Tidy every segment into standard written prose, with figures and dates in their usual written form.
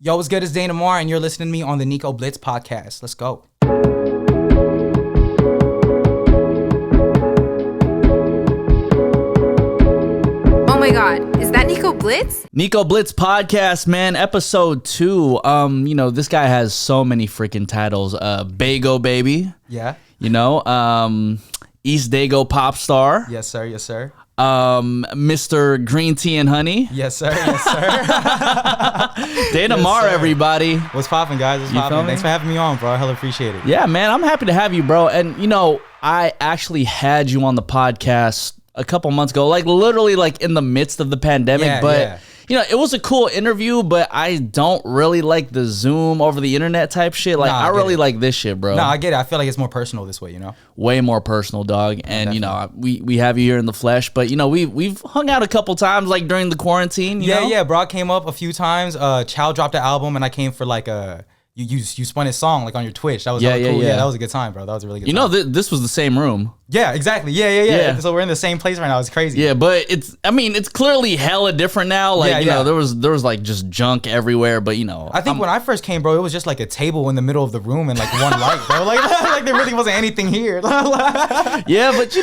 Yo, what's good? It's Dane Amar, and you're listening to me on the Nico Blitz Podcast. Let's go. Oh my God, is that Nico Blitz? Nico Blitz Podcast, man, episode 2. This guy has so many freaking titles. BayGo, baby. Yeah. East Daygo Popstar. Yes, sir. Yes, sir. Mr. Green Tea and Honey. Yes, sir. Yes, sir. Dane Amar, everybody. What's popping, guys? What's popping? Thanks for having me on, bro. I hella appreciate it. Yeah, man, I'm happy to have you, bro. And, I actually had you on the podcast a couple months ago, like literally like in the midst of the pandemic. It was a cool interview, but I don't really like the Zoom over the internet type shit. Like, I really like this shit, bro. No, I get it. I feel like it's more personal this way, Way more personal, dog. And, we have you here in the flesh, but, we've hung out a couple times, like during the quarantine, you know? Yeah, bro. I came up a few times. Chow dropped an album, and I came for like you spun his song like on your Twitch. That was cool. Yeah, that was a good time, bro. That was a really good time. This was the same room. Yeah, exactly. Yeah. So we're in the same place right now. It's crazy. Yeah, but it's clearly hella different now. Like, there was like just junk everywhere, but I think when I first came, bro, it was just like a table in the middle of the room and like one light, bro. Like there really wasn't anything here. Yeah, but we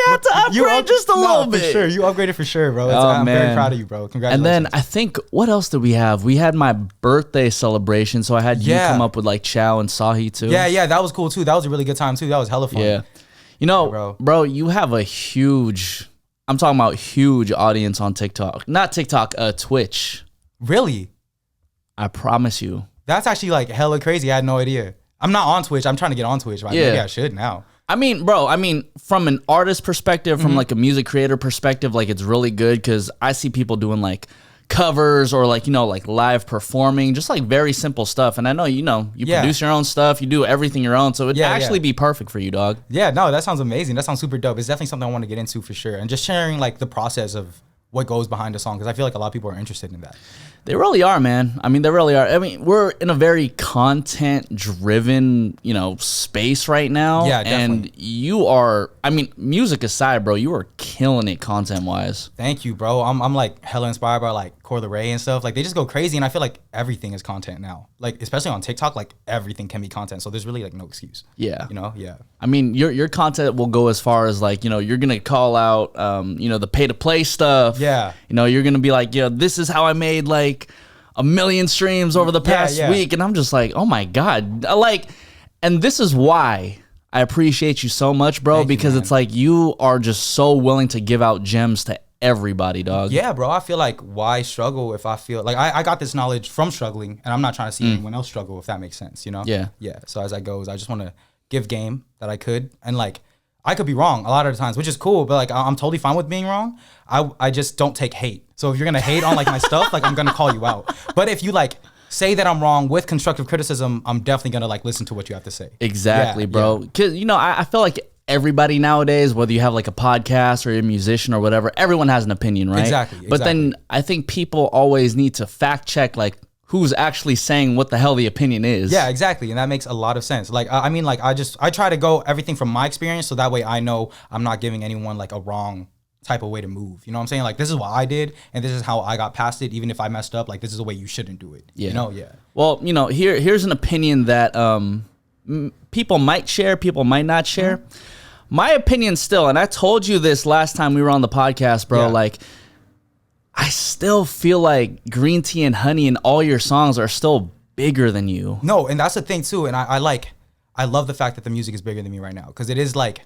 had to upgrade just a little bit. For sure. You upgraded for sure, bro. I'm very proud of you, bro. Congratulations. And then I think, what else did we have? We had my birthday celebration, so I had you come up with like Chow and Sahi too. Yeah, that was cool too. That was a really good time too. That was hella fun. Yeah. Bro, you have a huge, I'm talking about huge audience on TikTok. Not TikTok, Twitch. Really? I promise you. That's actually like hella crazy. I had no idea. I'm not on Twitch. I'm trying to get on Twitch, but maybe I should now. I mean, from an artist perspective, from like a music creator perspective, like it's really good because I see people doing like covers or like live performing, just like very simple stuff. And I know you produce your own stuff, you do everything your own, so it'd actually be perfect for you, dog. Yeah, no, that sounds amazing. That sounds super dope. It's definitely something I want to get into for sure, and just sharing like the process of what goes behind a song, because I feel like a lot of people are interested in that. They really are, man. I mean, they really are. I mean, we're in a very content-driven, space right now. Yeah, definitely. And you are, music aside, bro, you are killing it content-wise. Thank you, bro. I'm like hella inspired by like Coi Leray and stuff. Like they just go crazy, and I feel like everything is content now. Like especially on TikTok, like everything can be content. So there's really like no excuse. Yeah. Yeah. I mean, your content will go as far as like, you're gonna call out, the pay-to-play stuff. Yeah. You're gonna be like, this is how I made like 1 million streams over the past week, and I'm just like, oh my God, and this is why I appreciate you so much, bro. Because it's like you are just so willing to give out gems to everybody, dog. Yeah, bro. I feel like why struggle if I feel like I got this knowledge from struggling, and I'm not trying to see anyone else struggle, if that makes sense, Yeah. So as I goes, I just want to give game that I could, and like I could be wrong a lot of the times, which is cool, but like I'm totally fine with being wrong. I just don't take hate. So if you're gonna hate on like my stuff, like I'm gonna call you out. But if you like say that I'm wrong with constructive criticism, I'm definitely gonna like listen to what you have to say. Exactly, bro. Because I feel like everybody nowadays, whether you have like a podcast or you're a musician or whatever, everyone has an opinion, right? Exactly. But then I think people always need to fact check like who's actually saying what the hell the opinion is. Yeah, exactly. And that makes a lot of sense. Like, I try to go everything from my experience, so that way I know I'm not giving anyone like a wrong type of way to move. You know what I'm saying? Like, this is what I did, and this is how I got past it. Even if I messed up, like, this is the way you shouldn't do it. Yeah. Yeah. Well, here's an opinion that people might share, people might not share. My opinion still, and I told you this last time we were on the podcast, bro, like, I still feel like Green Tea and Honey and all your songs are still bigger than you. No, and that's the thing too. And I love the fact that the music is bigger than me right now, because it is like,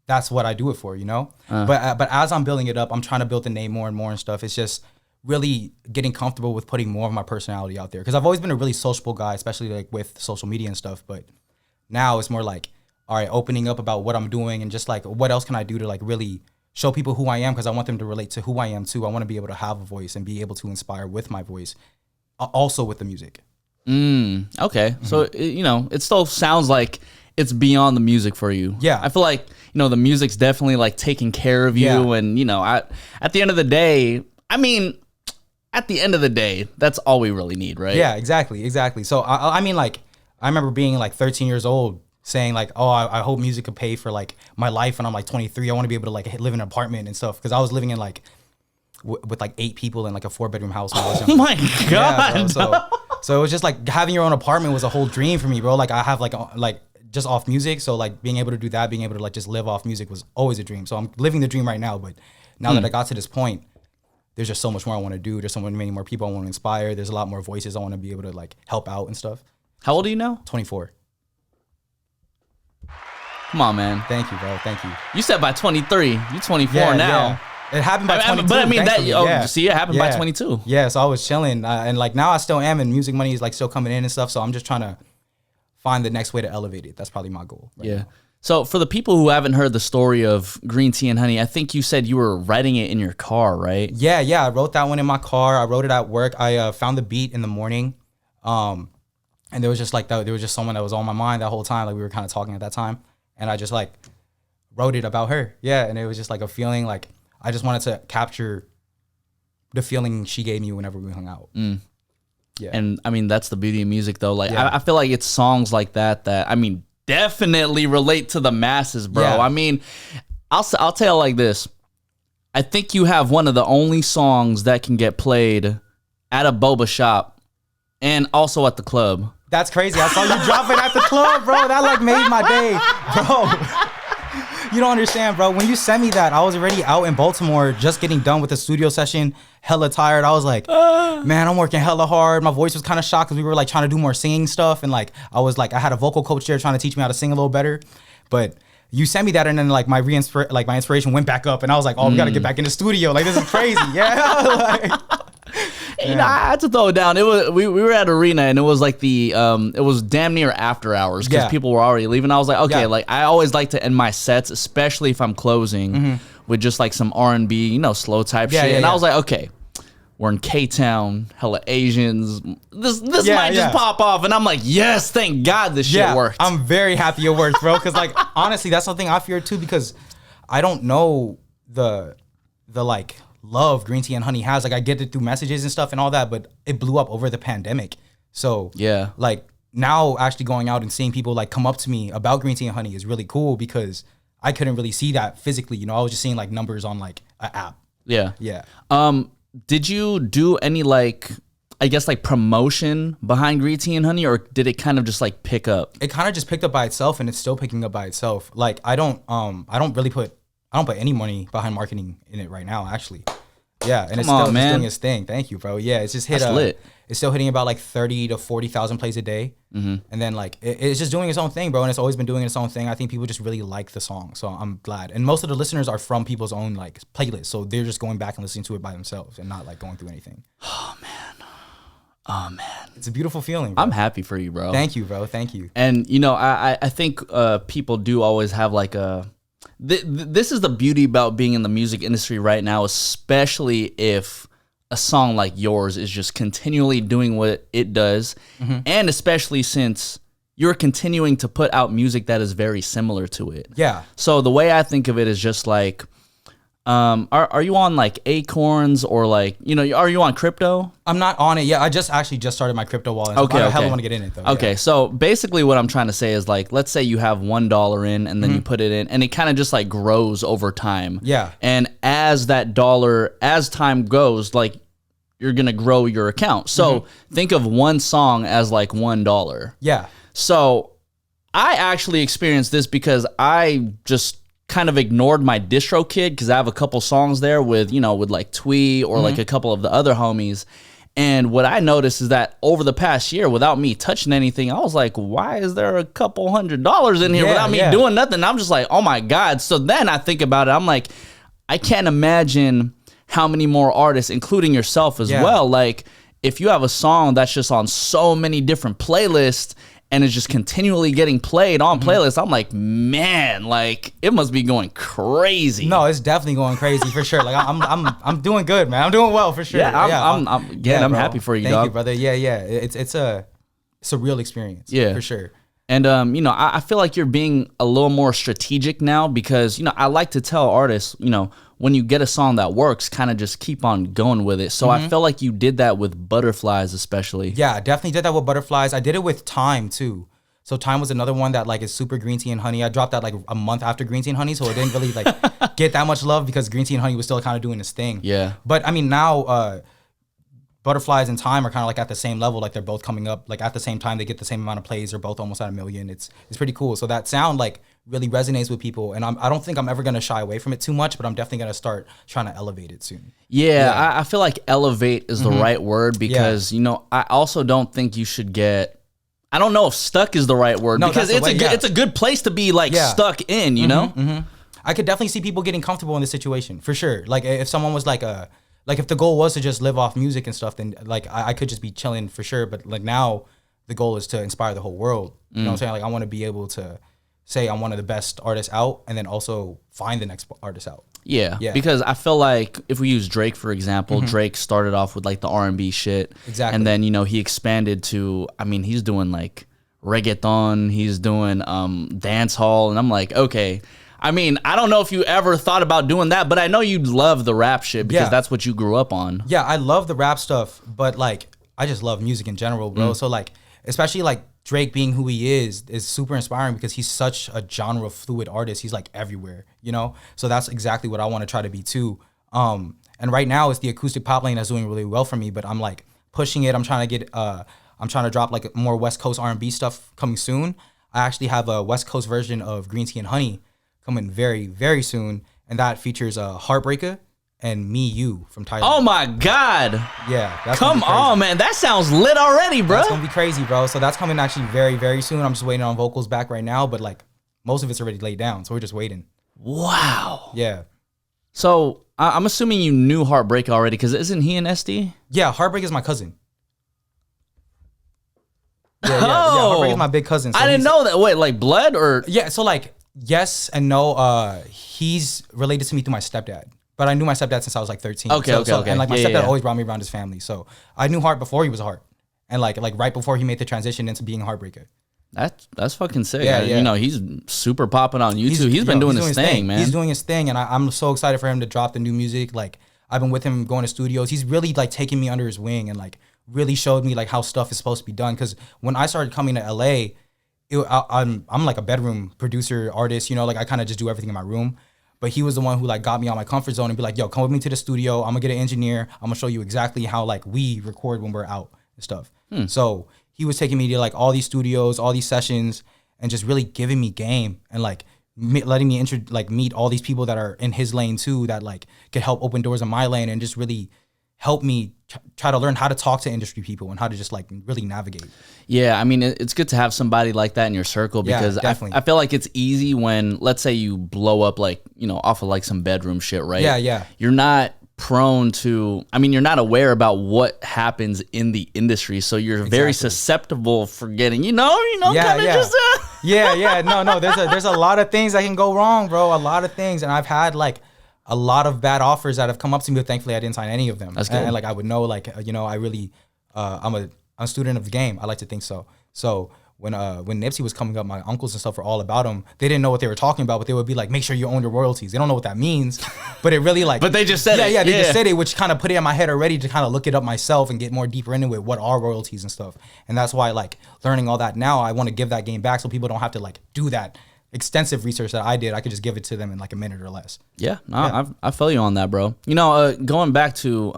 that's what I do it for, But as I'm building it up, I'm trying to build the name more and more and stuff. It's just really getting comfortable with putting more of my personality out there, because I've always been a really sociable guy, especially like with social media and stuff. But now it's more like, all right, opening up about what I'm doing and just like what else can I do to like really show people who I am, because I want them to relate to who I am too. I want to be able to have a voice and be able to inspire with my voice, also with the music. Okay. So, it still sounds like it's beyond the music for you. Yeah. I feel like, the music's definitely like taking care of you. Yeah. And, at the end of the day, that's all we really need, right? Yeah, exactly. So, I remember being like 13 years old saying like, oh, I hope music could pay for like my life when I'm like 23. I want to be able to like live in an apartment and stuff, because I was living in like with like 8 people in like a 4-bedroom house. When I was Oh younger. my God. Yeah, so it was just like having your own apartment was a whole dream for me, bro. Like I have like just off music, so like being able to do that, being able to like just live off music was always a dream. So I'm living the dream right now, but now that I got to this point, there's just so much more I want to do. There's so many more people I want to inspire. There's a lot more voices I want to be able to like help out and stuff. How old are you now? 24. Come on, man. Thank you, bro. Thank you. You said by 23. You 24 now. It happened by 22. But I mean, thankfully. see, it happened by 22. Yeah, so I was chilling. And like now I still am, and music money is like still coming in and stuff. So I'm just trying to find the next way to elevate it. That's probably my goal. Right now. So for the people who haven't heard the story of Green Tea and Honey, I think you said you were writing it in your car, right? Yeah. I wrote that one in my car. I wrote it at work. I found the beat in the morning. And there was just like there was just someone that was on my mind that whole time. Like we were kind of talking at that time. And I just like wrote it about her. Yeah. And it was just like a feeling like I just wanted to capture the feeling she gave me whenever we hung out. Yeah. And I mean, that's the beauty of music though. Like I feel like it's songs like that I mean, definitely relate to the masses, bro. Yeah. I mean, I'll tell you like this. I think you have one of the only songs that can get played at a boba shop and also at the club. That's crazy. I saw you drop it at the club, bro. That like made my day, bro. You don't understand, bro. When you sent me that, I was already out in Baltimore just getting done with the studio session, hella tired. I was like, man, I'm working hella hard. My voice was kind of shocked because we were like trying to do more singing stuff. And like, I had a vocal coach there trying to teach me how to sing a little better. But you sent me that and then like my inspiration went back up and I was like, oh, we got to get back in the studio. Like, this is crazy. Yeah. You know, I had to throw it down. It was we were at Arena and it was like it was damn near after hours because people were already leaving. I was like, okay, like I always like to end my sets, especially if I'm closing, with just like some R&B, slow type shit. And I was like, okay, we're in K-Town, hella Asians. This might just pop off. And I'm like, yes, thank God this shit worked. I'm very happy it worked, bro. Because like honestly, that's something I fear too because I don't know the like love Green Tea and Honey has. Like I get it through messages and stuff and all that, but it blew up over the pandemic. So like now actually going out and seeing people like come up to me about Green Tea and Honey is really cool because I couldn't really see that physically. I was just seeing like numbers on like an app. Yeah. Yeah. Did you do any like, I guess like promotion behind Green Tea and Honey, or did it kind of just like pick up? It kind of just picked up by itself, and it's still picking up by itself. Like I don't put any money behind marketing in it right now, actually. Yeah, and it's still just doing its thing. Thank you, bro. Yeah, it's just hit. Lit. It's still hitting about like 30 to 40,000 plays a day, and then like it's just doing its own thing, bro. And it's always been doing its own thing. I think people just really like the song, so I'm glad. And most of the listeners are from people's own like playlists, so they're just going back and listening to it by themselves and not like going through anything. Oh man, it's a beautiful feeling, bro. I'm happy for you, bro. Thank you, bro. Thank you. And I think people do always have like a. This is the beauty about being in the music industry right now, especially if a song like yours is just continually doing what it does, and especially since you're continuing to put out music that is very similar to it. Yeah. So the way I think of it is just like, are you on like Acorns or like, are you on crypto? I'm not on it yet. I just started my crypto wallet. Okay. I hella want to get in it though. Okay. Yeah. So basically what I'm trying to say is like, let's say you have $1 in and then you put it in and it kind of just like grows over time. Yeah. And as time goes, like you're going to grow your account. So think of one song as like $1. Yeah. So I actually experienced this because I just kind of ignored my DistroKid because I have a couple songs there with like Twee or like a couple of the other homies. And what I noticed is that over the past year, without me touching anything, I was like, why is there a couple $100 in here without me doing nothing? I'm just like, oh my God. So then I think about it. I'm like, I can't imagine how many more artists, including yourself as well. Like if you have a song that's just on so many different playlists and it's just continually getting played on playlists, I'm like, man, like it must be going crazy. No, it's definitely going crazy for sure. Like I'm doing good, man. I'm doing well for sure. Yeah, I'm happy for you, Thank you, brother. Yeah. It's a real experience. Yeah, for sure. And I feel like you're being a little more strategic now because I like to tell artists, when you get a song that works, kind of just keep on going with it. So I feel like you did that with Butterflies especially. Yeah, I definitely did that with Butterflies. I did it with Time too. So Time was another one that like is super Green Tea and Honey. I dropped that like a month after Green Tea and Honey, so it didn't really like get that much love because Green Tea and Honey was still kind of doing its thing. Yeah. But I mean now Butterflies and Time are kind of like at the same level. Like they're both coming up like at the same time. They get the same amount of plays. They're both almost at 1 million. It's pretty cool. So that sound like really resonates with people. And I don't think I'm ever gonna shy away from it too much, but I'm definitely gonna start trying to elevate it soon. Yeah. I feel like elevate is the right word because you know I also don't think you should get. I don't know if stuck is the right word because it's a good place to be like stuck in, you know? I could definitely see people getting comfortable in this situation for sure. Like if someone was like if the goal was to just live off music and stuff, then like I could just be chilling for sure. But like now the goal is to inspire the whole world. You know what I'm saying? Like I want to be able to say I'm one of the best artists out and then also find the next artist out. Yeah, because I feel like if we use Drake, for example, Drake started off with like the R&B shit. Exactly. And then, you know, he expanded to, I mean, he's doing like reggaeton, he's doing dance hall. And I'm like, okay, I mean, I don't know if you ever thought about doing that, but I know you love the rap shit because that's what you grew up on. Yeah, I love the rap stuff, but like, I just love music in general, bro. So like, especially like Drake being who he is super inspiring because he's such a genre fluid artist. He's like everywhere, you know? So that's exactly what I want to try to be too. And right now it's the acoustic pop lane that's doing really well for me, but I'm like pushing it. I'm trying to drop like more West Coast R&B stuff coming soon. I actually have a West Coast version of Green Tea and Honey coming very, very soon. And that features Heartbreaker and Me You from Thailand. Oh my God. Yeah. Come on, man. That sounds lit already, bro. That's going to be crazy, bro. So that's coming actually very, very soon. I'm just waiting on vocals back right now, but like most of it's already laid down. So we're just waiting. Wow. Yeah. So I'm assuming you knew Heartbreak already because isn't he an SD? Yeah. Heartbreak is my cousin. Yeah. Heartbreak is my big cousin. So I didn't know that. Wait, like blood or? Yeah. So like, yes and no. He's related to me through my stepdad. But I knew my stepdad since I was like 13. Okay. And like my stepdad always brought me around his family. So I knew Heart before he was a Heart. And like right before he made the transition into being a Heartbreaker. That's fucking sick. Yeah. You know, he's super popping on YouTube. He's been doing his thing, man. He's doing his thing. And I'm so excited for him to drop the new music. Like I've been with him going to studios. He's really like taking me under his wing and like really showed me like how stuff is supposed to be done. Cause when I started coming to LA, I'm like a bedroom producer, artist, you know, like I kind of just do everything in my room. But he was the one who like got me out my comfort zone and be like, yo, come with me to the studio. I'm gonna get an engineer. I'm gonna show you exactly how like we record when we're out and stuff. So he was taking me to like all these studios, all these sessions, and just really giving me game and like letting me meet all these people that are in his lane too, that like could help open doors in my lane and just really help me try to learn how to talk to industry people and how to just like really navigate. Yeah, I mean, it's good to have somebody like that in your circle because I feel like it's easy when, let's say you blow up like, you know, off of like some bedroom shit, right? Yeah. You're not prone to, I mean, you're not aware about what happens in the industry. So you're very susceptible for getting, you know, kind of just. Yeah. No. There's a lot of things that can go wrong, bro. A lot of things. And I've had like a lot of bad offers that have come up to me, but thankfully I didn't sign any of them. That's good. And like I would know, like, you know, I really, I'm a student of the game. I like to think so. So when Nipsey was coming up, my uncles and stuff were all about him. They didn't know what they were talking about, but they would be like, make sure you own your royalties. They don't know what that means, but it really like. But they just said it. Yeah, they just said it, which kind of put it in my head already to kind of look it up myself and get more deeper into it. What are royalties and stuff? And that's why like learning all that now, I want to give that game back so people don't have to like do that extensive research that I did. I could just give it to them in like a minute or less. I feel you on that, bro. You know, going back to,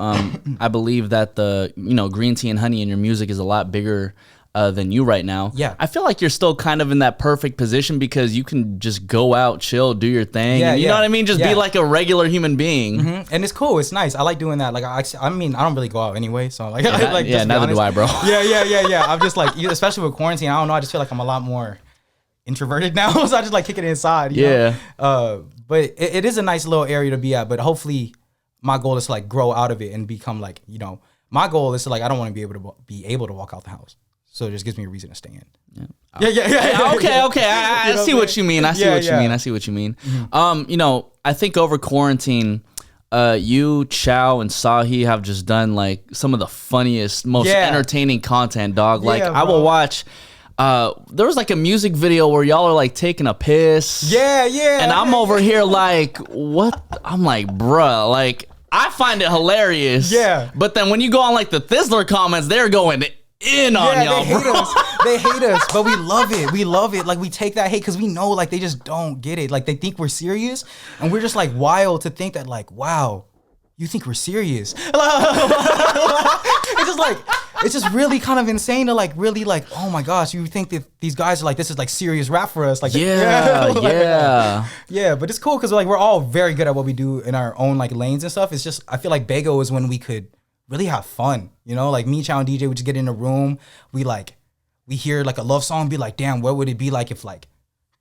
I believe that the, you know, Green Tea and Honey in your music is a lot bigger than you right now. Yeah. I feel like you're still kind of in that perfect position because you can just go out, chill, do your thing. Yeah, you know what I mean? Just be like a regular human being. Mm-hmm. And it's cool. It's nice. I like doing that. Like, I mean, I don't really go out anyway. So like, neither do I, bro. Yeah. I'm just like, especially with quarantine, I don't know. I just feel like I'm a lot more introverted now, so I just like kick it inside. You know? But it is a nice little area to be at. But hopefully, my goal is to like grow out of it and become like, you know, my goal is to like I don't want to be able to walk out the house, so it just gives me a reason to stay in. Yeah. Okay. I see what you mean. I see what you mean. Mm-hmm. You know, I think over quarantine, you, Chow, and Sahi have just done like some of the funniest, most entertaining content, dog. Like I will watch. There was like a music video where y'all are like taking a piss. Yeah. And I'm over here like, what? I'm like, bruh, like I find it hilarious. Yeah. But then when you go on like the Thizzler comments, they're going in on y'all, they hate bro. us. They hate us, but we love it. We love it. Like we take that hate because we know like they just don't get it. Like they think we're serious, and we're just like wild to think that like, wow, you think we're serious? It's just like it's just really kind of insane to like really like, oh my gosh, you think that these guys are like this is like serious rap for us? Like Yeah. yeah. But it's cool because like we're all very good at what we do in our own like lanes and stuff. It's just I feel like BayGo is when we could really have fun, you know, like me, Chow, and DJ would just get in a room. We hear like a love song and be like, damn, what would it be like if like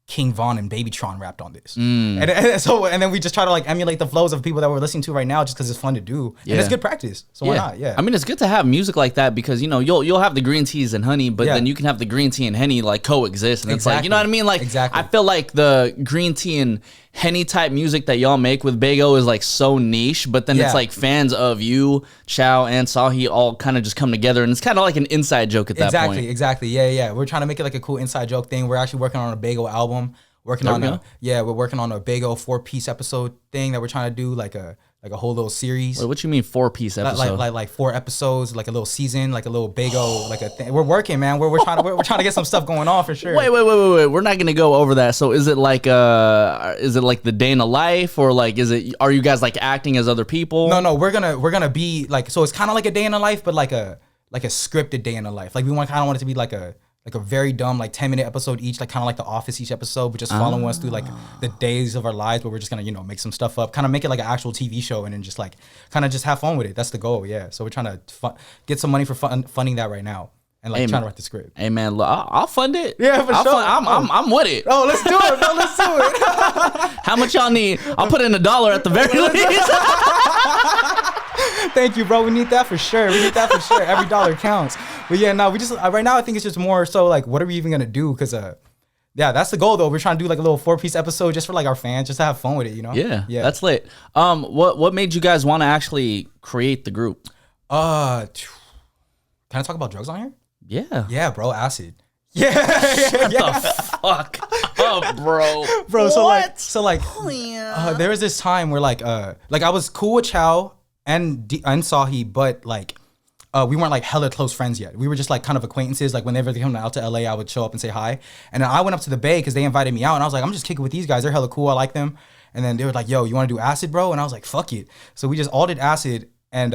King Von and Babytron rapped on this? And then we just try to like emulate the flows of people that we're listening to right now just because it's fun to do. And it's good practice. So why not? Yeah. I mean, it's good to have music like that because, you know, you'll have the green teas and honey, but then you can have the green tea and henny like coexist. And it's like, you know what I mean? Like, I feel like the green tea and henny type music that y'all make with BayGo is like so niche, but then it's like fans of you, Chow, and Sahi all kind of just come together, and it's kind of like an inside joke at that point. Exactly. Yeah. We're trying to make it like a cool inside joke thing. We're actually working on a BayGo album. We're working on a BayGo 4-piece episode thing that we're trying to do, like a whole little series. Wait, what you mean 4-piece episode? Like 4 episodes, like a little season, like a little BayGo, like a thing. We're working, man. We're trying to get some stuff going on for sure. Wait. We're not gonna go over that. So is it like the day in the life, or like are you guys like acting as other people? No. We're gonna be like, so it's kind of like a day in the life, but like a scripted day in the life. Like we kind of want it to be like a very dumb like 10-minute episode each, like kind of like The Office each episode, but just following us through like the days of our lives, where we're just gonna, you know, make some stuff up, kind of make it like an actual TV show, and then just like kind of just have fun with it. That's the goal. Yeah. So we're trying to get some money for funding that right now, and like trying to write the script. Hey man, look, I'll fund it. Yeah, for sure. I'm with it. Oh, let's do it, bro. Let's do it. How much y'all need? I'll put in $1 at the very least. Thank you, bro. We need that for sure. Every dollar counts. But yeah, no, we just right now I think it's just more so like, what are we even gonna do? Because that's the goal though. We're trying to do like a little 4-piece episode just for like our fans, just to have fun with it, you know? Yeah, that's lit. What made you guys want to actually create the group? Can I talk about drugs on here? Yeah, bro. Acid. Yeah. Shut the fuck up, bro. Bro, so like, there was this time where like I was cool with Chow and Sahi, but like we weren't like hella close friends yet. We were just like kind of acquaintances. Like whenever they come out to LA, I would show up and say hi. And then I went up to the Bay because they invited me out, and I was like, I'm just kicking with these guys. They're hella cool. I like them. And then they were like, yo, you want to do acid, bro? And I was like, fuck it. So we just all did acid, and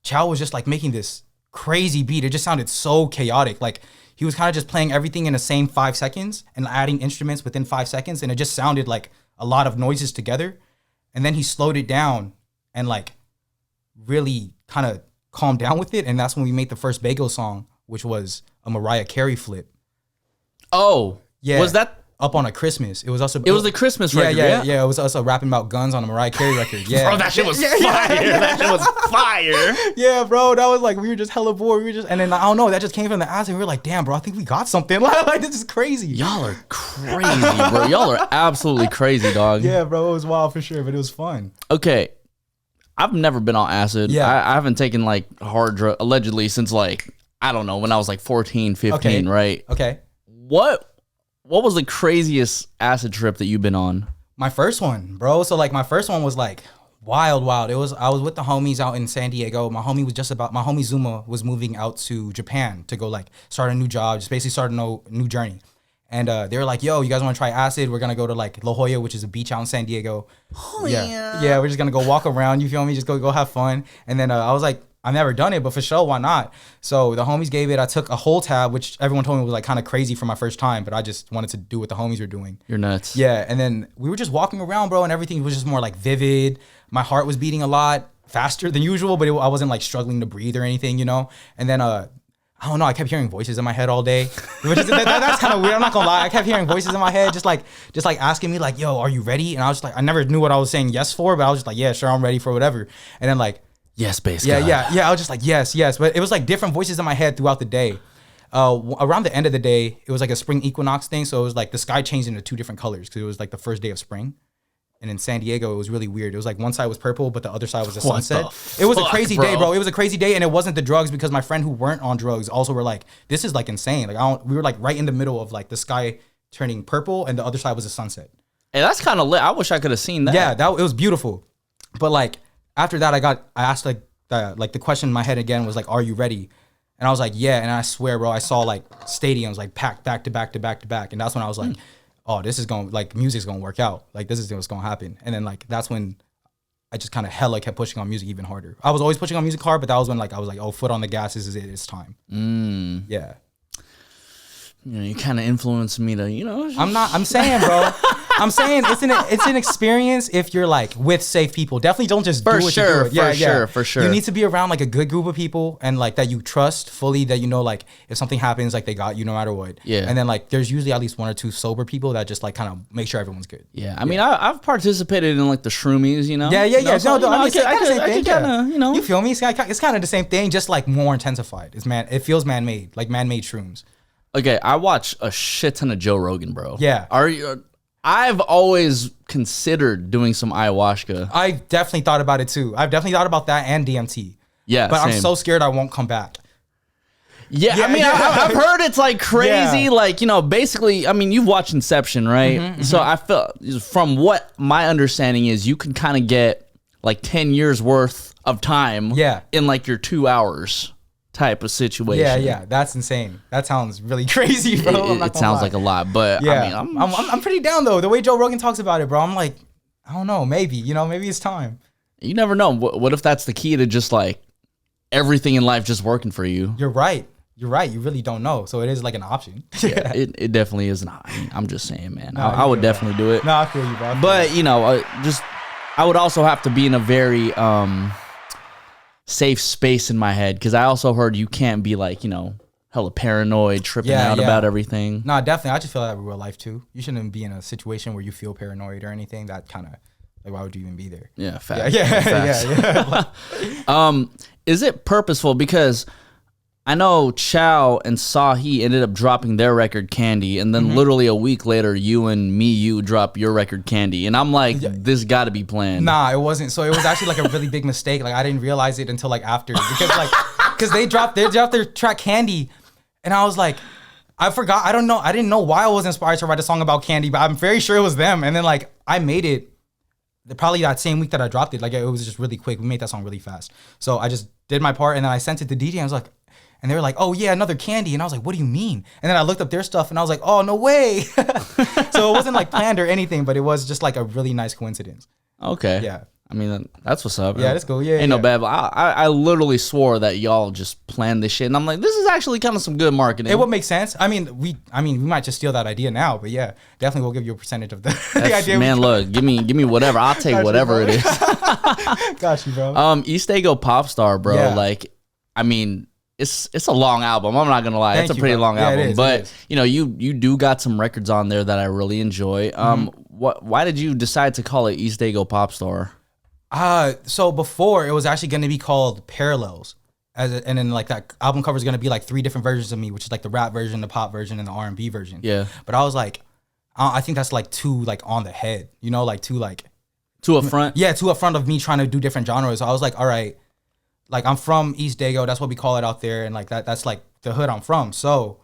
Chow was just like making this crazy beat. It just sounded so chaotic. Like he was kind of just playing everything in the same 5 seconds and adding instruments within 5 seconds, and it just sounded like a lot of noises together. And then he slowed it down and like really kind of calmed down with it, and that's when we made the first BayGo song, which was a Mariah Carey flip. Oh, yeah. Was that up on a Christmas? It was also it was the Christmas record. Yeah. It was also rapping about guns on a Mariah Carey record. Yeah, bro, that shit was fire. That shit was fire. Yeah, bro, that was like we were just hella bored. And then I don't know, that just came from the acid. We were like, damn, bro, I think we got something. Like this is crazy. Y'all are crazy, bro. Y'all are absolutely crazy, dog. Yeah, bro, it was wild for sure, but it was fun. Okay. I've never been on acid. Yeah. I haven't taken like hard drug allegedly since like, I don't know, when I was like 14, 15, right? Okay. What was the craziest acid trip that you've been on? My first one, bro. So like my first one was like wild. I was with the homies out in San Diego. My homie Zuma was moving out to Japan to go like start a new job, just basically start a new journey. And they were like, yo, you guys want to try acid? We're going to go to like La Jolla, which is a beach out in San Diego. Oh, yeah. Yeah, we're just going to go walk around, you feel me? Just go have fun. And then I was like, I've never done it, but for sure, why not? So the homies gave it. I took a whole tab, which everyone told me was like kind of crazy for my first time, but I just wanted to do what the homies were doing. You're nuts. Yeah, and then we were just walking around, bro, and everything was just more like vivid. My heart was beating a lot faster than usual, but I wasn't like struggling to breathe or anything, you know? And then I don't know, I kept hearing voices in my head all day. Which is, that's kind of weird, I'm not gonna lie. I kept hearing voices in my head, just like asking me like, yo, are you ready? And I was just like, I never knew what I was saying yes for, but I was just like, yeah, sure, I'm ready for whatever. And then like, yes, bass yeah, God. yeah. I was just like, yes. But it was like different voices in my head throughout the day. Around the end of the day, it was like a spring equinox thing. So it was like the sky changed into 2 different colors because it was like the first day of spring. And in San Diego, it was really weird. It was like one side was purple, but the other side was a sunset. It was a crazy day, bro. It was a crazy day, and it wasn't the drugs because my friend who weren't on drugs also were like, this is like insane. Like we were like right in the middle of like the sky turning purple, and the other side was a sunset. Hey, that's kind of lit. I wish I could have seen that. Yeah, it was beautiful. But like after that, I asked like the question in my head again was like, are you ready? And I was like, yeah. And I swear, bro, I saw like stadiums like packed back to back to back to back. And that's when I was like, oh, this is going, like, music's going to work out. Like, this is what's going to happen. And then like, that's when I just kind of hella kept pushing on music even harder. I was always pushing on music hard, but that was when like, I was like, oh, foot on the gas, this is it, it's time. Yeah. You know, you kind of influenced me to, you know. I'm saying, bro. I'm saying it's an experience if you're like with safe people. Definitely don't just do what you're doing. For sure. You need to be around like a good group of people and like that you trust fully, that you know, like if something happens, like they got you no matter what. Yeah. And then like there's usually at least 1 or 2 sober people that just like kind of make sure everyone's good. Yeah. I mean, I've participated in like the shroomies, you know. Yeah. So, No, I mean, I kind of, you know. You feel me? It's kind of the same thing, just like more intensified. It feels man-made, like man-made shrooms. Okay, I watch a shit ton of Joe Rogan, bro. Yeah. I've always considered doing some ayahuasca. I definitely thought about it too. I've definitely thought about that and DMT. Yeah, but same. I'm so scared I won't come back. Yeah, I mean, I've heard it's like crazy. Yeah. Like, you know, basically, I mean, you've watched Inception, right? So I feel, from what my understanding is, you can kind of get like 10 years worth of time in like your 2 hours type of situation. Yeah, that's insane. That sounds really crazy, bro. It sounds like a lot, but yeah, I mean, I'm pretty down though. The way Joe Rogan talks about it, bro, I'm like, I don't know, maybe it's time. You never know. What if that's the key to just like everything in life just working for you? You're right. You really don't know. So it is like an option. Yeah, it definitely is not. I mean, I'm just saying, man. I would definitely do it. No, I feel you, bro. But you know, I would also have to be in a very safe space in my head, because I also heard you can't be like, you know, hella paranoid, tripping out about everything. No, definitely. I just feel that in real life too. You shouldn't be in a situation where you feel paranoid or anything. That kind of like, why would you even be there? Yeah, facts. Yeah. Is it purposeful? Because I know Chow and Sahi ended up dropping their record Candy, and then literally a week later, you drop your record Candy, and I'm like, this got to be planned. Nah, it wasn't. So it was actually like a really big mistake. Like I didn't realize it until like after, because they dropped their track Candy, and I was like, I forgot. I didn't know why I was inspired to write a song about candy, but I'm very sure it was them. And then like I made it probably that same week that I dropped it. Like it was just really quick. We made that song really fast. So I just did my part, and then I sent it to DJ. And I was like. And they were like, oh, yeah, another Candy. And I was like, what do you mean? And then I looked up their stuff, and I was like, oh, no way. So it wasn't like planned or anything, but it was just like a really nice coincidence. Okay. Yeah. I mean, that's what's up. Yeah, that's cool. Yeah. Ain't no bad. I literally swore that y'all just planned this shit. And I'm like, this is actually kind of some good marketing. It would make sense. I mean, we might just steal that idea now, but yeah, definitely we'll give you a percentage of the idea. Man, look, give me whatever. I'll take whatever it is. Got you, bro. East Daygo Popstar, bro. Yeah. Like, I mean, it's a long album. I'm not gonna lie. It's a pretty long album. It is, but you know, you do got some records on there that I really enjoy. Why did you decide to call it East Daygo Popstar? So before it was actually gonna be called Parallels. And then like that album cover is gonna be like 3 different versions of me, which is like the rap version, the pop version, and the R&B version. Yeah. But I was like, I think that's like too like on the head, you know, like too like to a front. Yeah, to a front of me trying to do different genres. So I was like, all right. Like, I'm from East Daygo. That's what we call it out there. And, like, that's, like, the hood I'm from. So,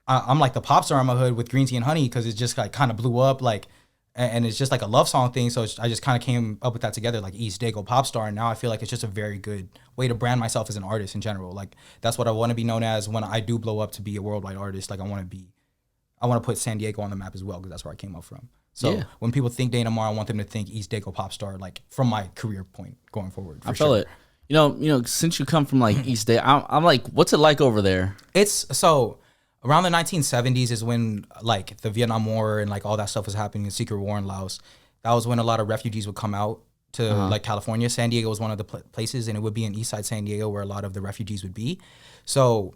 I'm, like, the pop star in my hood with Green Tea and Honey because it just, like, kind of blew up, like, and it's just, like, a love song thing. So, I just kind of came up with that together, like, East Daygo Popstar. And now I feel like it's just a very good way to brand myself as an artist in general. Like, that's what I want to be known as when I do blow up to be a worldwide artist. Like, I want to put San Diego on the map as well because that's where I came up from. So, when people think Dane Amar, I want them to think East Daygo Popstar, like, from my career point going forward. I feel it. You know, since you come from like East Day, I'm like, what's it like over there? It's so around the 1970s is when like the Vietnam War and like all that stuff was happening, the secret war in Laos. That was when a lot of refugees would come out to like California. San Diego was one of the places, and it would be in East Side San Diego where a lot of the refugees would be. So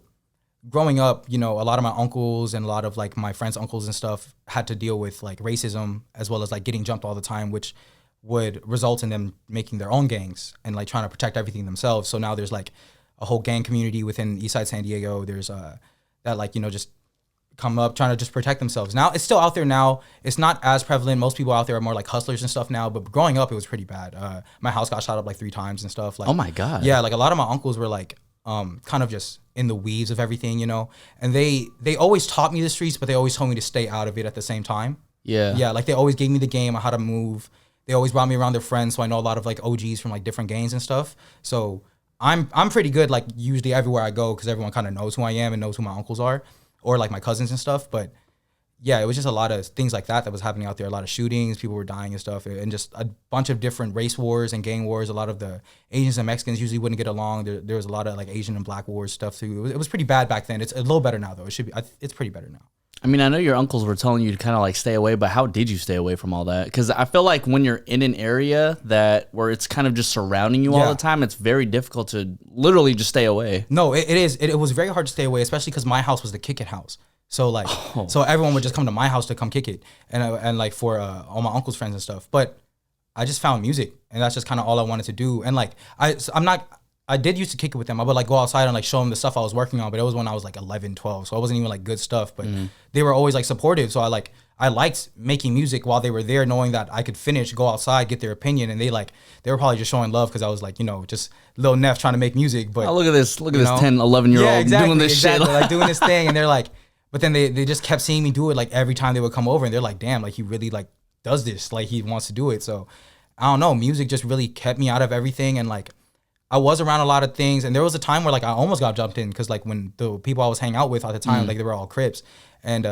growing up, you know, a lot of my uncles and a lot of like my friends' uncles and stuff had to deal with like racism as well as like getting jumped all the time, which would result in them making their own gangs and like trying to protect everything themselves. So now there's like a whole gang community within Eastside San Diego. There's that like, you know, just come up trying to just protect themselves. Now it's still out there now. It's not as prevalent. Most people out there are more like hustlers and stuff now, but growing up it was pretty bad. My house got shot up like 3 times and stuff. Like, oh my God. Yeah, like a lot of my uncles were like kind of just in the weeds of everything, you know. And they always taught me the streets, but they always told me to stay out of it at the same time. Yeah. Yeah, like they always gave me the game on how to move. They always brought me around their friends, so I know a lot of like OGs from like different gangs and stuff. So I'm pretty good, like, usually everywhere I go, because everyone kind of knows who I am and knows who my uncles are, or like my cousins and stuff. But yeah, it was just a lot of things like that was happening out there. A lot of shootings, people were dying and stuff, and just a bunch of different race wars and gang wars. A lot of the Asians and Mexicans usually wouldn't get along. There was a lot of like Asian and Black wars stuff too. It was pretty bad back then. It's a little better now though. It's pretty better now. I mean, I know your uncles were telling you to kind of like stay away, but how did you stay away from all that? Because I feel like when you're in an area where it's kind of just surrounding you all the time, it's very difficult to literally just stay away. No, it is. It was very hard to stay away, especially because my house was the kick it house. So like, so everyone would just come to my house to come kick it, and like for all my uncle's friends and stuff. But I just found music, and that's just kind of all I wanted to do. And like, I did used to kick it with them. I would like go outside and like show them the stuff I was working on, but it was when I was like 11, 12, so it wasn't even like good stuff. But they were always like supportive, so I liked making music while they were there, knowing that I could finish, go outside, get their opinion, and they were probably just showing love because I was like, just little Neff trying to make music. But look at this 10, 11-year-old doing this shit, like doing this thing, and they're like. But then they just kept seeing me do it like every time they would come over, and they're like, damn, like he really like does this, like he wants to do it. So I don't know, music just really kept me out of everything, and like I was around a lot of things, and there was a time where like I almost got jumped in because like when the people I was hanging out with at the time, like they were all Crips, and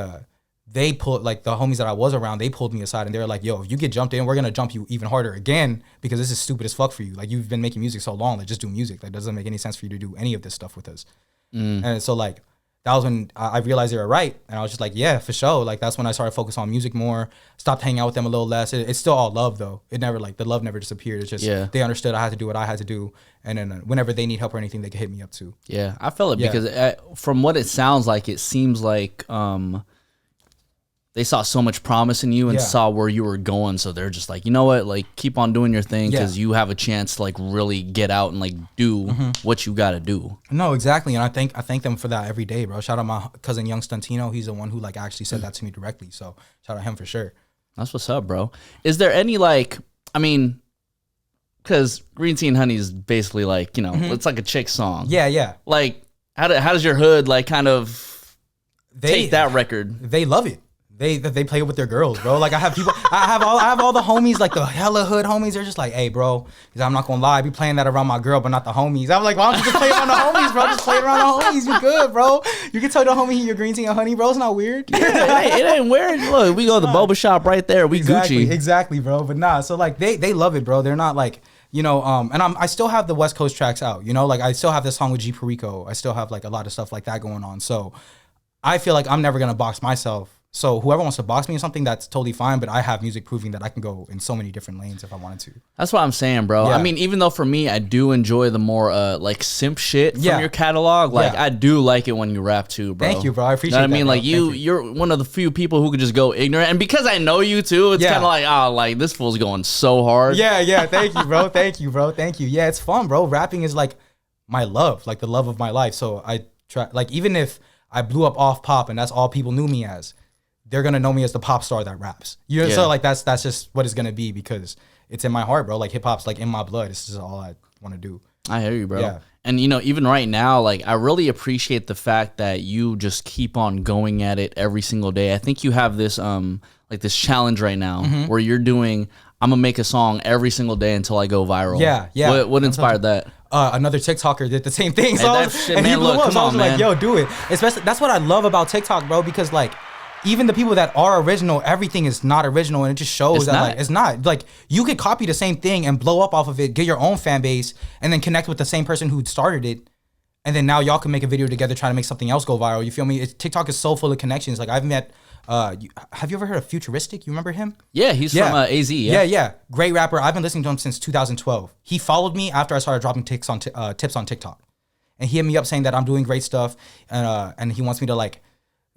they pulled like the homies that I was around, they pulled me aside and they were like, yo, if you get jumped in, we're gonna jump you even harder again because this is stupid as fuck for you. Like you've been making music so long, like just do music. Like doesn't make any sense for you to do any of this stuff with us. And so like that was when I realized they were right. And I was just like, yeah, for sure. Like, that's when I started focusing on music more, stopped hanging out with them a little less. It's still all love, though. It never, like, the love never disappeared. It's just, they understood I had to do what I had to do. And then whenever they need help or anything, they could hit me up, too. Yeah, I feel it because from what it sounds like, it seems like they saw so much promise in you and saw where you were going. So they're just like, you know what, like keep on doing your thing because you have a chance to like really get out and like do what you got to do. No, exactly. And I thank them for that every day, bro. Shout out my cousin Young Stuntino. He's the one who like actually said that to me directly. So shout out him for sure. That's what's up, bro. Is there any like, I mean, because Green Tea and Honey is basically like, it's like a chick song. Yeah, yeah. Like how does your hood like kind of take that record? They love it. They play it with their girls, bro. Like I have all the homies, like the hella hood homies. They're just like, hey, bro, because I'm not gonna lie, I be playing that around my girl, but not the homies. I'm like, why don't you just play it around the homies, bro? Just play it around the homies. You good, bro? You can tell the homie your Green Tea and Honey, bro. It's not weird. Yeah, it ain't weird. Look, we go to the boba shop right there. We Gucci. Exactly, bro. But nah, so like they love it, bro. They're not like. And I still have the West Coast tracks out, like I still have this song with G Perico. I still have like a lot of stuff like that going on. So I feel like I'm never going to box myself. So whoever wants to box me or something, that's totally fine. But I have music proving that I can go in so many different lanes if I wanted to. That's what I'm saying, bro. Yeah. I mean, even though for me, I do enjoy the more like simp shit from your catalog. Like I do like it when you rap too, bro. Thank you, bro. I appreciate that. I mean, like you're one of the few people who could just go ignorant. And because I know you too, it's kind of like, like this fool's going so hard. Yeah. Thank you, bro. Thank you, bro. Thank you. Yeah, it's fun, bro. Rapping is like my love, like the love of my life. So I try, like even if I blew up off pop and that's all people knew me as, they're gonna know me as the pop star that raps. So like that's just what it's gonna be because it's in my heart, bro. Like hip hop's like in my blood. It's just all I want to do. I hear you, bro. Yeah. And even right now, like I really appreciate the fact that you just keep on going at it every single day. I think you have this like this challenge right now where you're doing. I'm gonna make a song every single day until I go viral. Yeah. What inspired that? Another TikToker did the same thing. So he blew up. Come on, man. Like, yo, do it. Especially that's what I love about TikTok, bro. Because like. Even the people that are original, everything is not original, and it just shows like it's not. Like you could copy the same thing and blow up off of it, get your own fan base, and then connect with the same person who started it, and then now y'all can make a video together trying to make something else go viral. You feel me? TikTok is so full of connections. Like I've met. Have you ever heard of Futuristic? You remember him? Yeah, he's from AZ. Yeah. Great rapper. I've been listening to him since 2012. He followed me after I started dropping tips on TikTok, and he hit me up saying that I'm doing great stuff, and he wants me to like.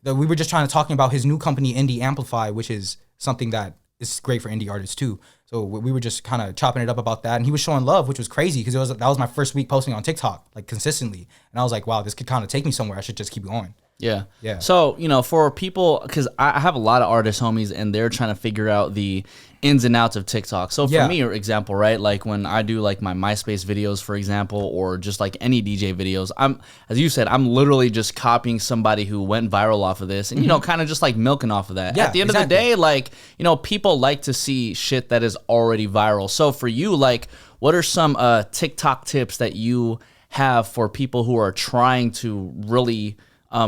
We were just talking about his new company, Indie Amplify, which is something that is great for indie artists too. So we were just kind of chopping it up about that, and he was showing love, which was crazy because that was my first week posting on TikTok like consistently, and I was like, wow, this could kind of take me somewhere. I should just keep going. Yeah. So for people, because I have a lot of artist homies, and they're trying to figure out the ins and outs of TikTok. So for me, for example, right, like when I do like my MySpace videos, for example, or just like any DJ videos, as you said, I'm literally just copying somebody who went viral off of this, and kind of just like milking off of that. At the end of the day, like people like to see shit that is already viral. So for you, like, what are some TikTok tips that you have for people who are trying to really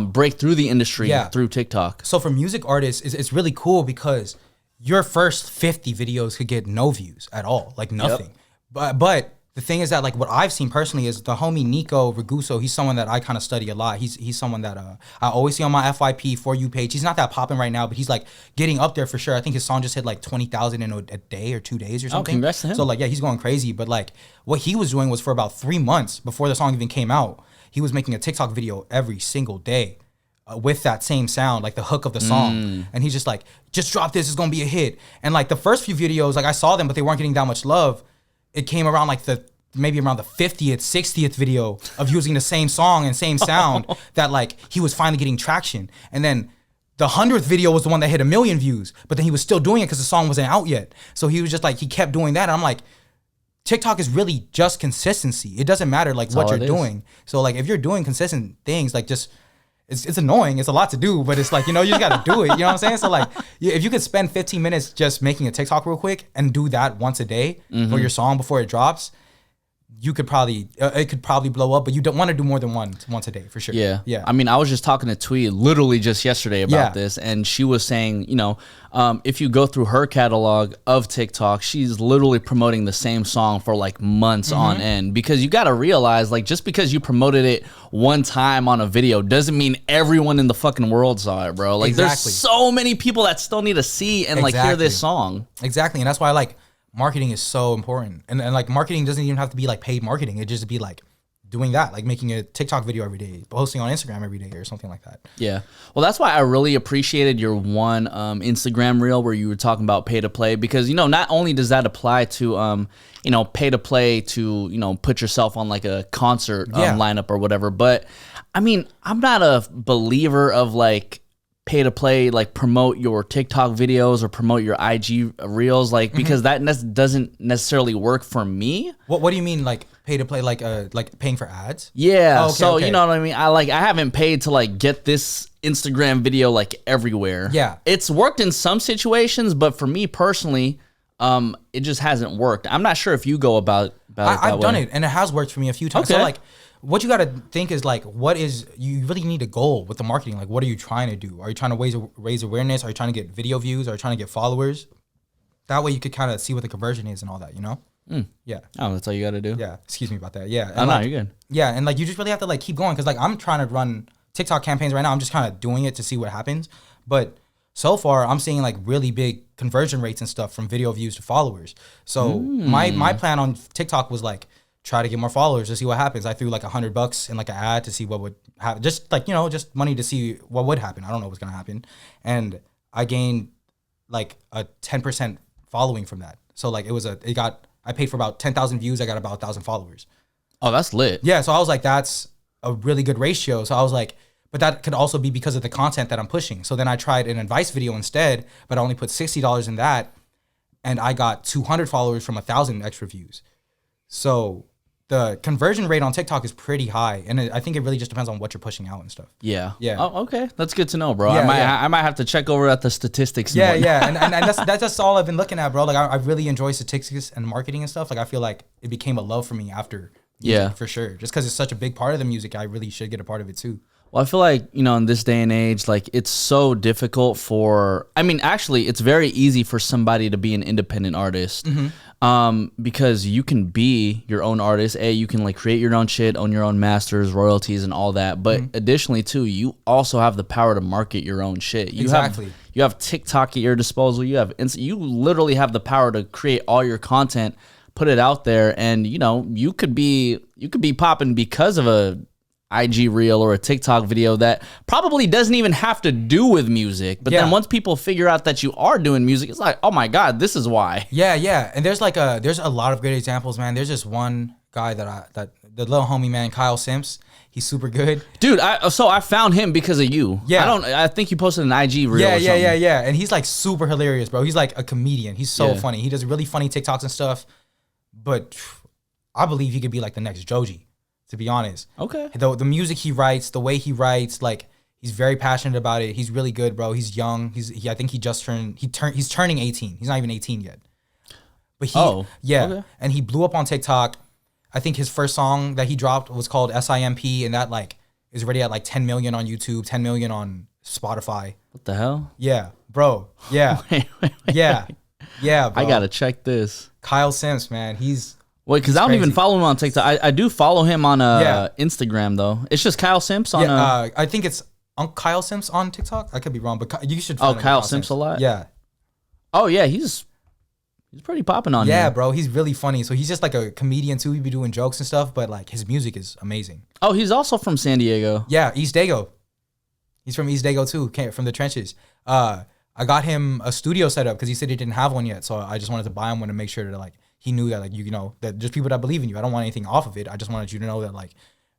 break through the industry through TikTok? So for music artists, it's really cool because your first 50 videos could get no views at all, like nothing. But the thing is that, like, what I've seen personally is the homie Nico Raguso. He's someone that I kind of study a lot. He's someone that I always see on my FYP For You page. He's not that popping right now, but he's like getting up there for sure. I think his song just hit like 20,000 in a day or 2 days or something. Oh, congrats to him. So like, yeah, he's going crazy. But like, what he was doing was for about 3 months before the song even came out, he was making a TikTok video every single day. With that same sound, like the hook of the song. And he's just like, just drop this, it's gonna be a hit. And like the first few videos, like I saw them, but they weren't getting that much love. It came around like maybe around the 50th, 60th video of using the same song and same sound that like he was finally getting traction. And then the 100th video was the one that hit 1 million views, but then he was still doing it because the song wasn't out yet. So he was just like, he kept doing that. And I'm like, TikTok is really just consistency. It doesn't matter like what you're doing. So like if you're doing consistent things, like just, it's annoying. It's a lot to do, but it's like, you know, you just got to do it. You know what I'm saying? So like, if you could spend 15 minutes just making a TikTok real quick and do that once a day for your song before it drops, you could probably, it could probably blow up, but you don't want to do more than once a day for sure. Yeah. Yeah. I mean, I was just talking to Twee literally just yesterday about this, and she was saying, you know, if you go through her catalog of TikTok, she's literally promoting the same song for like months on end, because you got to realize, like, just because you promoted it one time on a video doesn't mean everyone in the fucking world saw it, bro. Like, there's so many people that still need to see and like hear this song. Exactly. And that's why like marketing is so important. And like marketing doesn't even have to be like paid marketing. It just be like doing that, like making a TikTok video every day, posting on Instagram every day or something like that. Yeah. Well, that's why I really appreciated your one Instagram reel where you were talking about pay to play, because, you know, not only does that apply to, you know, pay to play to, you know, put yourself on like a concert lineup or whatever. But I mean, I'm not a believer of like pay to play, like promote your TikTok videos or promote your IG reels, like, because that doesn't necessarily work for me. What do you mean, like pay to play, like paying for ads? Yeah. Oh, okay, so you know what I mean? I haven't paid to like get this Instagram video like everywhere. Yeah. It's worked in some situations, but for me personally, it just hasn't worked. I'm not sure if you go about it that I've done it and it has worked for me a few times. Okay. So like, what you got to think is like, you really need a goal with the marketing. Like, what are you trying to do? Are you trying to raise awareness? Are you trying to get video views? Are you trying to get followers? That way you could kind of see what the conversion is and all that, you know? Yeah. Oh, that's all you got to do? Yeah. Excuse me about that. Yeah. Oh, no, you're good. Yeah. And like, you just really have to like keep going. Cause like I'm trying to run TikTok campaigns right now. I'm just kind of doing it to see what happens. But so far I'm seeing like really big conversion rates and stuff from video views to followers. So my plan on TikTok was like, try to get more followers to see what happens. I threw like $100 in like an ad to see what would happen. Just like, you know, just money to see what would happen. I don't know what's going to happen. And I gained like a 10% following from that. So like I paid for about 10,000 views. I got about 1,000 followers. Oh, that's lit. Yeah. So I was like, that's a really good ratio. So I was like, but that could also be because of the content that I'm pushing. So then I tried an advice video instead, but I only put $60 in that. And I got 200 followers from 1,000 extra views. So the conversion rate on TikTok is pretty high, and I think it really just depends on what you're pushing out and stuff. Yeah. Yeah. Oh, okay. That's good to know, bro. Yeah, I might have to check over at the statistics. Yeah, yeah. And that's just all I've been looking at, bro. Like I really enjoy statistics and marketing and stuff. Like I feel like it became a love for me after music, for sure. Just because it's such a big part of the music, I really should get a part of it too. Well, I feel like, you know, in this day and age, like it's so difficult actually, it's very easy for somebody to be an independent artist. Because you can be your own artist. You can like create your own shit, own your own masters, royalties, and all that. But additionally, too, you also have the power to market your own shit. You have TikTok at your disposal. You literally have the power to create all your content, put it out there, and you know you could be popping because of a IG reel or a TikTok video that probably doesn't even have to do with music. But then once people figure out that you are doing music, it's like, oh my God, this is why. Yeah, yeah. And there's a lot of great examples, man. There's just one guy that the little homie, man, Kyle Simps. He's super good. Dude, I found him because of you. Yeah. I think you posted an IG reel or something. Yeah. And he's like super hilarious, bro. He's like a comedian. He's so funny. He does really funny TikToks and stuff. But I believe he could be like the next Joji, to be honest. Okay. The music he writes, the way he writes, like he's very passionate about it. He's really good, bro. He's young. I think he's turning 18. He's not even 18 yet. But and he blew up on TikTok. I think his first song that he dropped was called SIMP, and that like is already at like 10 million on YouTube, 10 million on Spotify. What the hell? Yeah, bro. Yeah. Wait. Yeah. Yeah, bro. I gotta check this. Kyle Sims, man. Wait, because I don't even follow him on TikTok. I do follow him on Instagram though. It's just Kyle Sims on. I think it's Kyle Sims on TikTok. I could be wrong, but you should. Oh, Kyle Sims a lot. Yeah. Oh yeah, he's pretty popping on. Yeah, here. bro. He's really funny. So he's just like a comedian too. He'd be doing jokes and stuff, but like his music is amazing. Oh, he's also from San Diego. Yeah, East Daygo. He's from East Daygo too. Came from the trenches. I got him a studio set up because he said he didn't have one yet. So I just wanted to buy him one to make sure that like he knew that like you know that just people that believe in you. I don't want anything off of it. I just wanted you to know that like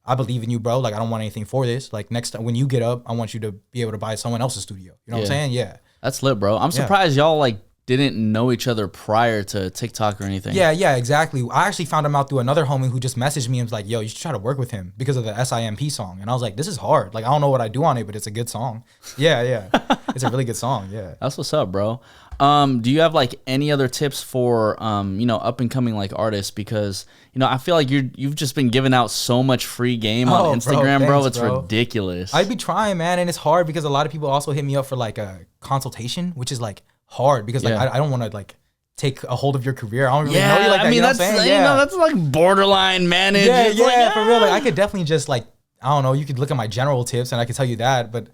I believe in you, bro. Like I don't want anything for this. Like next time when you get up, I want you to be able to buy someone else's studio. You know what I'm saying? Yeah. That's lit, bro. I'm surprised y'all like didn't know each other prior to TikTok or anything. Yeah, exactly. I actually found him out through another homie who just messaged me and was like, yo, you should try to work with him because of the SIMP song. And I was like, this is hard. Like, I don't know what I do on it, but it's a good song. Yeah. It's a really good song, yeah. That's what's up, bro. Do you have like any other tips for, up and coming like artists? Because, I feel like you've just been giving out so much free game on Instagram, bro. It's ridiculous. I'd be trying, man. And it's hard because a lot of people also hit me up for like a consultation, which is like hard because like I don't want to like take a hold of your career. I don't really know you like that. I mean, you know what I'm saying? That's like borderline manage. Yeah, for real. Like I could definitely just like, I don't know, you could look at my general tips and I could tell you that. But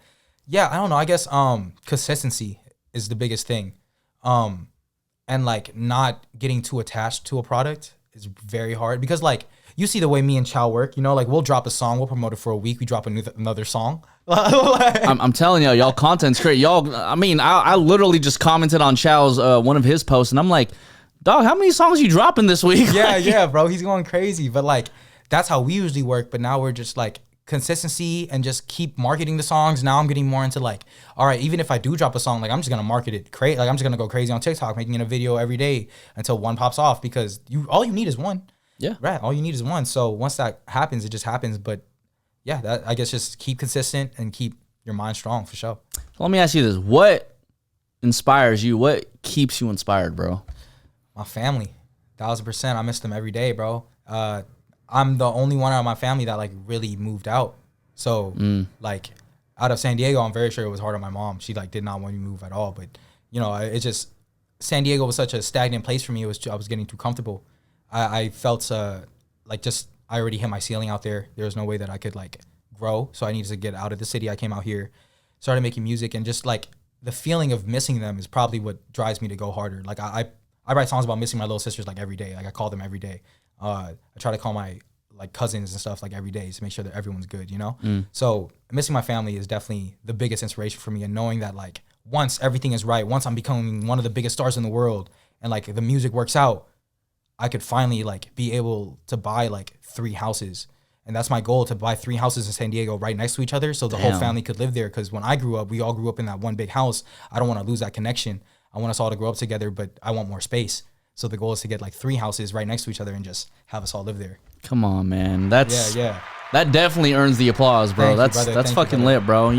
yeah, I don't know. I guess consistency is the biggest thing. And like not getting too attached to a product is very hard because like you see the way me and Chow work, like we'll drop a song, we'll promote it for a week, we drop another song. I'm telling y'all content's great. I literally just commented on Chow's one of his posts and I'm like, dog, how many songs you dropping this week? Yeah, bro, he's going crazy. But like that's how we usually work. But now we're just like consistency and just keep marketing the songs. Now I'm getting more into like, all right, even if I do drop a song, like I'm just gonna market it crazy. Like I'm just gonna go crazy on TikTok, making it a video every day until one pops off because all you need is one. Yeah. Right. All you need is one. So once that happens, it just happens. But yeah, that I guess just keep consistent and keep your mind strong for sure. Let me ask you this. What inspires you? What keeps you inspired, bro? My family. 1,000%. I miss them every day, bro. I'm the only one out of my family that like really moved out. So like out of San Diego, I'm very sure it was hard on my mom. She like did not want me to move at all. But it just San Diego was such a stagnant place for me. I was getting too comfortable. I felt like just I already hit my ceiling out there. There was no way that I could like grow. So I needed to get out of the city. I came out here, started making music, and just like the feeling of missing them is probably what drives me to go harder. Like I write songs about missing my little sisters like every day. Like I call them every day. I try to call my like cousins and stuff like every day to make sure that everyone's good, So missing my family is definitely the biggest inspiration for me, and knowing that like once everything is right, once I'm becoming one of the biggest stars in the world and like the music works out, I could finally like be able to buy like 3 houses. And that's my goal, to buy 3 houses in San Diego right next to each other so the whole family could live there. Because when I grew up, we all grew up in that one big house. I don't want to lose that connection. I want us all to grow up together, but I want more space. So the goal is to get like 3 houses right next to each other and just have us all live there. Come on, man. That's yeah. That definitely earns the applause, bro. That's fucking lit, bro.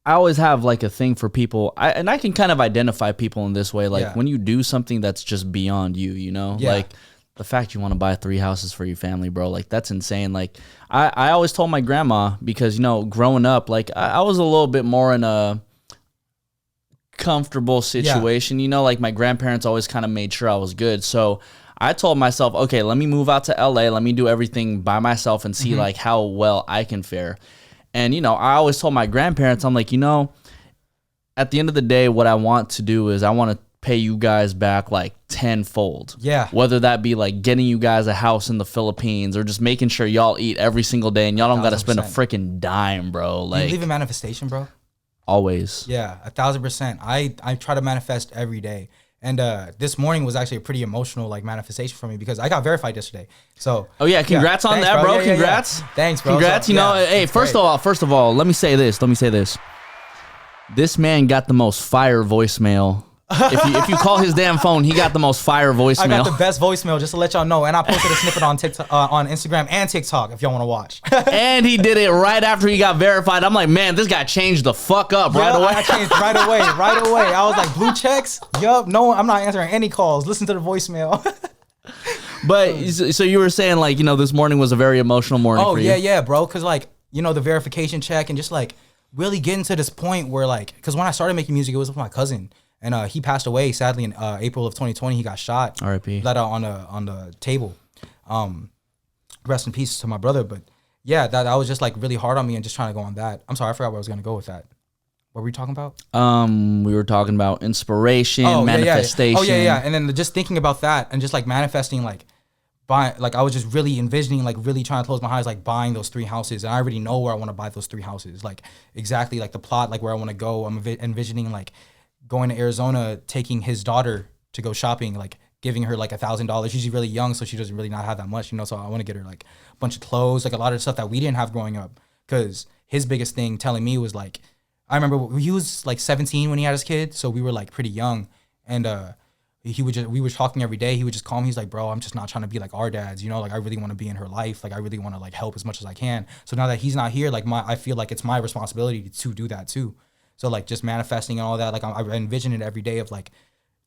I always have like a thing for people, and I can kind of identify people in this way. Like when you do something that's just beyond you, like the fact you want to buy 3 houses for your family, bro, like that's insane. Like I always told my grandma, because, growing up, like I was a little bit more in a comfortable situation, like my grandparents always kind of made sure I was good. So I told myself, okay, let me move out to LA. Let me do everything by myself and see like how well I can fare. And, I always told my grandparents, I'm like, at the end of the day, what I want to do is I want to pay you guys back like tenfold. Yeah. Whether that be like getting you guys a house in the Philippines or just making sure y'all eat every single day and y'all don't got to spend a freaking dime, bro. Like, you believe in manifestation, bro? Always. Yeah, 1,000%. I try to manifest every day. And this morning was actually a pretty emotional like manifestation for me because I got verified yesterday. So congrats on that, bro. Congrats. Yeah. Thanks, bro. Congrats. So, hey, first of all, let me say this. This man got the most fire voicemail. If you call his damn phone, he got the most fire voicemail. I got the best voicemail, just to let y'all know. And I posted a snippet on TikTok, on Instagram and TikTok if y'all want to watch. And he did it right after he got verified. I'm like, man, this guy changed the fuck up right away. I changed right away. I was like, blue checks? Yup. No, I'm not answering any calls. Listen to the voicemail. But so you were saying like, you know, this morning was a very emotional morning for you. Oh, yeah, bro. Because like, you know, the verification check and just like really getting to this point where like, because when I started making music, it was with my cousin. And he passed away, sadly, in April of 2020. He got shot. R.I.P. Let out on the table. Rest in peace to my brother. But yeah, that was just like really hard on me and just trying to go on that. I'm sorry, I forgot where I was going to go with that. What were we talking about? We were talking about inspiration, manifestation. Yeah. And then just thinking about that and just like manifesting, like buying, like I was just really envisioning, like really trying to close my eyes, like buying those 3 houses. And I already know where I want to buy those 3 houses. Like exactly like the plot, like where I want to go. I'm envisioning like going to Arizona, taking his daughter to go shopping, like giving her like $1,000. She's really young, so she doesn't really not have that much, you know. So I want to get her like a bunch of clothes, like a lot of stuff that we didn't have growing up. Because his biggest thing telling me was like, I remember he was like 17 when he had his kid, so we were like pretty young, and we were talking every day. He would just call me. He's like, bro, I'm just not trying to be like our dads, you know. Like I really want to be in her life. Like I really want to like help as much as I can. So now that he's not here, like I feel like it's my responsibility to do that too. So like just manifesting and all that. Like I envision it every day of like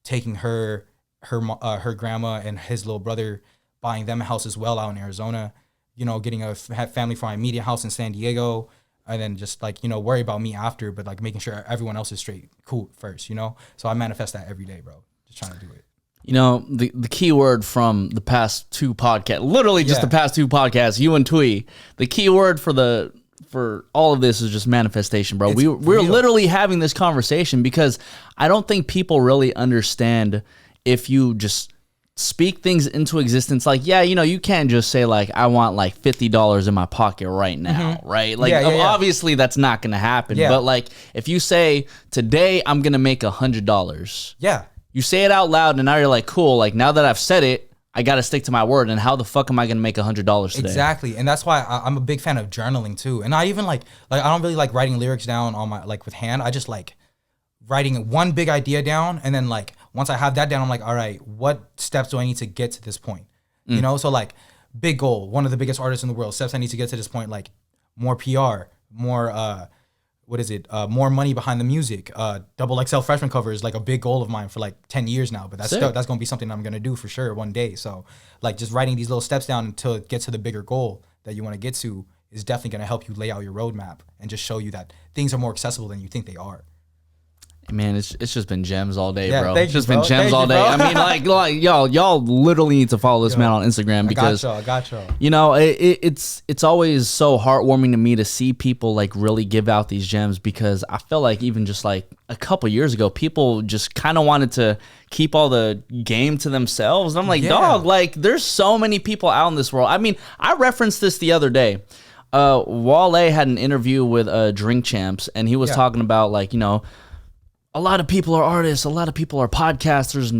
taking her grandma and his little brother, buying them a house as well out in Arizona. You know, getting a family friendly media house in San Diego. And then just like, you know, worry about me after, but like making sure everyone else is straight, cool first, you know? So I manifest that every day, bro. Just trying to do it. You know, the key word from the past 2 podcasts, literally just the past 2 podcasts, you and Twee, the key word for all of this is just manifestation, bro. We're literally having this conversation because I don't think people really understand if you just speak things into existence. Like, yeah, you know, you can't just say like, I want like $50 in my pocket right now, right? Like, obviously that's not going to happen. Yeah. But like, if you say today I'm going to make $100. Yeah. You say it out loud and now you're like, cool. Like now that I've said it, I got to stick to my word. And how the fuck am I going to make $100 today? Exactly. And that's why I'm a big fan of journaling too. And I even like I don't really like writing lyrics down on my, like with hand. I just like writing one big idea down. And then like, once I have that down, I'm like, all right, what steps do I need to get to this point? You know, so like big goal, one of the biggest artists in the world, steps I need to get to this point, like more PR, more, more money behind the music, double XL freshman cover is like a big goal of mine for like 10 years now, but that's going to be something I'm going to do for sure one day. So like just writing these little steps down until it gets to the bigger goal that you want to get to is definitely going to help you lay out your roadmap and just show you that things are more accessible than you think they are. Man, it's just been gems all day, bro. It's just been gems all day. I mean, like y'all literally need to follow this man on Instagram because I got y'all. You know, it's always so heartwarming to me to see people like really give out these gems because I feel like even just like a couple years ago, people just kind of wanted to keep all the game to themselves. And I'm like, dog, like there's so many people out in this world. I mean, I referenced this the other day. Wale had an interview with Drink Champs, and he was talking about like, you know, a lot of people are artists. A lot of people are podcasters.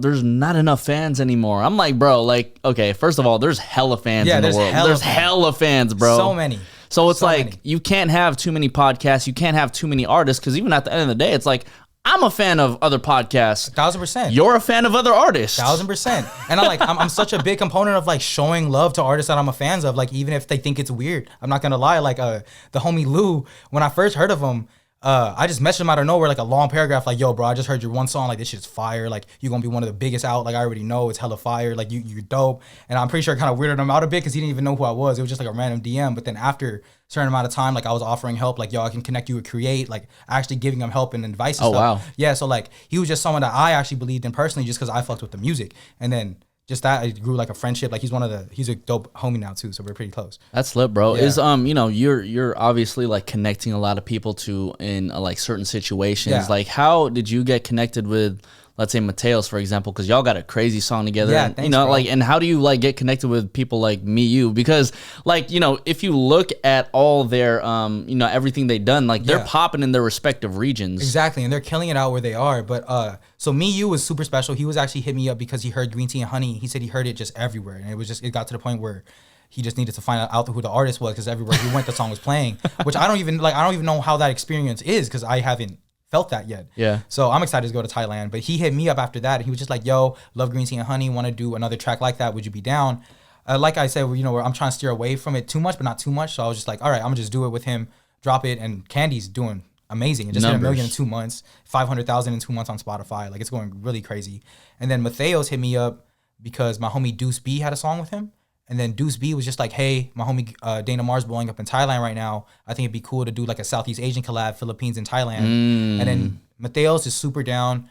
There's not enough fans anymore. I'm like, bro, like, okay, first of all, there's hella fans in the world. There's hella fans, bro. So many. So it's like, you can't have too many podcasts. You can't have too many artists because even at the end of the day, it's like, I'm a fan of other podcasts. 1,000%. You're a fan of other artists. 1,000%. And I'm such a big component of like showing love to artists that I'm a fan of. Like even if they think it's weird, I'm not gonna lie. Like the homie Lou, when I first heard of him, I just messaged him out of nowhere, like a long paragraph, like, yo, bro, I just heard your one song, like, this shit's fire, like, you're gonna be one of the biggest out, like, I already know, it's hella fire, like, you're dope, and I'm pretty sure it kind of weirded him out a bit, because he didn't even know who I was, it was just, like, a random DM, but then after a certain amount of time, like, I was offering help, like, yo, I can connect you with Create, like, actually giving him help and advice and stuff. Wow. Yeah, so, like, he was just someone that I actually believed in personally, just because I fucked with the music, and then just that, it grew like a friendship. Like he's a dope homie now too, so we're pretty close. That's lit, bro. Yeah. Is you know, you're obviously like connecting a lot of people to in like certain situations. Yeah. Like how did you get connected with, let's say, Mateos, for example, because y'all got a crazy song together. Yeah, and, thanks, you know, bro. like, and how do you like get connected with people like you? Because like, you know, if you look at all their you know, everything they've done, like they're popping in their respective regions. Exactly, and they're killing it out where they are. But so You was super special. He was actually hit me up because he heard Green Tea and Honey. He said he heard it just everywhere, and it got to the point where he just needed to find out who the artist was, because everywhere he went, the song was playing. Which I don't even know how that experience is, because I haven't felt that yet. Yeah. So I'm excited to go to Thailand. But he hit me up after that, and he was just like, yo, love Green Tea and Honey, want to do another track like that, would you be down? Like I said, you know, I'm trying to steer away from it too much, but not too much. So I was just like, all right, I'm gonna just do it with him, drop it. And Candy's doing amazing. It just hit 1 million in 2 months, 500,000 in 2 months on Spotify. Like, it's going really crazy. And then Mateos hit me up because my homie Deuce B had a song with him. And then Deuce B was just like, hey, my homie Dane Amar's blowing up in Thailand right now. I think it'd be cool to do like a Southeast Asian collab, Philippines and Thailand. And then Mateos is super down.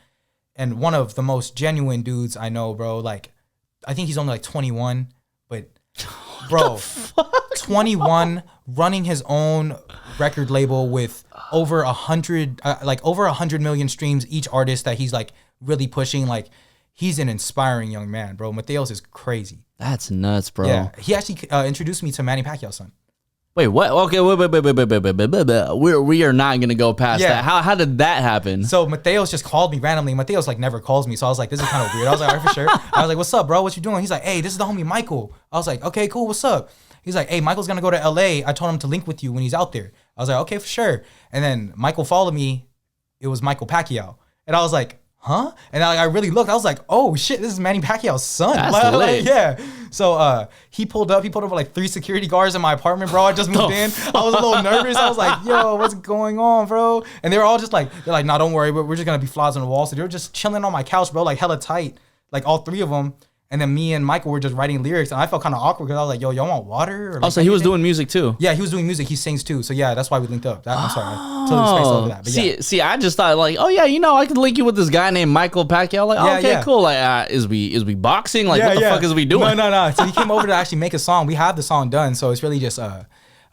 And one of the most genuine dudes I know, bro. Like, I think he's only like 21, but bro, 21, running his own record label with over 100 million streams each artist that he's like really pushing. Like, he's an inspiring young man, bro. Mateos is crazy. That's nuts, bro. Yeah, he actually introduced me to Manny Pacquiao's son. Wait, what? Okay, wait. We are not gonna go past that. How did that happen? So Mateos just called me randomly. Mateos like never calls me, so I was like, this is kind of weird. I was like, all right, for sure. I was like, what's up, bro? What you doing? He's like, hey, this is the homie Michael. I was like, okay, cool. What's up? He's like, hey, Michael's gonna go to LA. I told him to link with you when he's out there. I was like, okay, for sure. And then Michael followed me. It was Michael Pacquiao, and I was like, huh? And I really looked. I was like, oh shit, this is Manny Pacquiao's son. That's lit. Yeah. So he pulled up with like 3 security guards in my apartment, bro. I just moved in. I was a little nervous. I was like, yo, what's going on, bro? And they were all just like, they're like, nah, don't worry, we're just gonna be flies on the wall. So they were just chilling on my couch, bro, like hella tight, like all 3 of them. And then me and Michael were just writing lyrics, and I felt kind of awkward because I was like, yo, y'all want water? Or like so he was doing music too? Yeah, he was doing music. He sings too. So yeah, that's why we linked up. I'm sorry. I totally spaced over that. But see, I just thought like, oh yeah, I could link you with this guy named Michael Pacquiao. Like, okay, cool. Like, is we boxing? Like, what the fuck is we doing? No. So he came over to actually make a song. We have the song done. So it's really just,